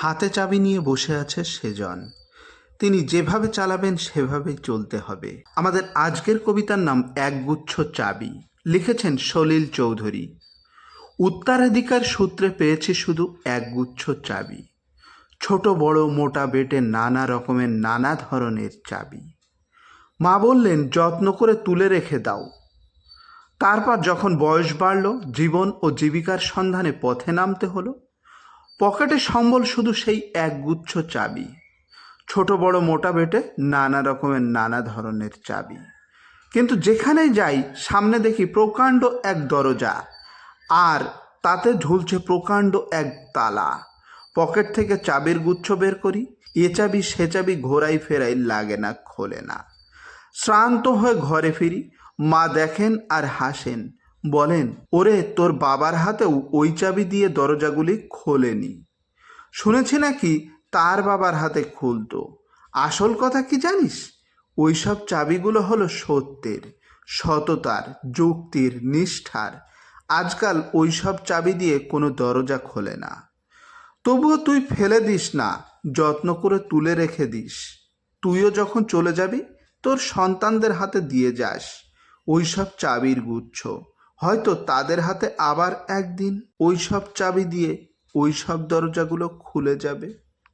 হাতে চাবি নিয়ে বসে আছে সেজন। তিনি যেভাবে চালাবেন সেভাবেই চলতে হবে। আমাদের আজকের কবিতার নাম একগুচ্ছ চাবি। লিখেছেন সলিল চৌধুরী। উত্তরাধিকার সূত্রে পেয়েছি শুধু একগুচ্ছ চাবি, ছোট বড় মোটা বেটে নানা রকমের নানা ধরনের চাবি। মা বললেন যত্ন করে তুলে রেখে দাও। তারপর যখন বয়স বাড়ল, জীবন ও জীবিকার সন্ধানে পথে নামতে হলো। পকেটে সম্বল শুধু সেই একগুচ্ছ চাবি, ছোট বড় মোটা বেটে নানা রকমের নানা ধরনের চাবি। কিন্তু যেখানেই যাই সামনে দেখি প্রকাণ্ড এক দরজা, আর তাতে ঝুলছে প্রকাণ্ড এক তালা। পকেট থেকে চাবির গুচ্ছ বের করি, এ চাবি সে চাবি ঘোরাই ফেরাই লাগে না, খোলে না। শ্রান্ত হয়ে ঘরে ফিরি, মা দেখেন আর হাসেন, বলেন ওরে তোর বাবার হাতেও ওই চাবি দিয়ে দরজাগুলি খোলেনি। শুনেছি নাকি তার বাবার হাতে খুলতো। আসল কথা কি জানিস? ওই সব চাবিগুলো হলো সত্যের, সততার, যুক্তির, নিষ্ঠার। আজকাল ওই সব চাবি দিয়ে কোনো দরজা খোলে না। তবুও তুই ফেলে দিস না, যত্ন করে তুলে রেখে দিস। তুইও যখন চলে যাবি তোর সন্তানদের হাতে দিয়ে যাস ওই সব চাবির গুচ্ছ। হয়তো তাদের হাতে আবার একদিন ওই সব চাবি দিয়ে ওই সব দরজাগুলো খুলে যাবে।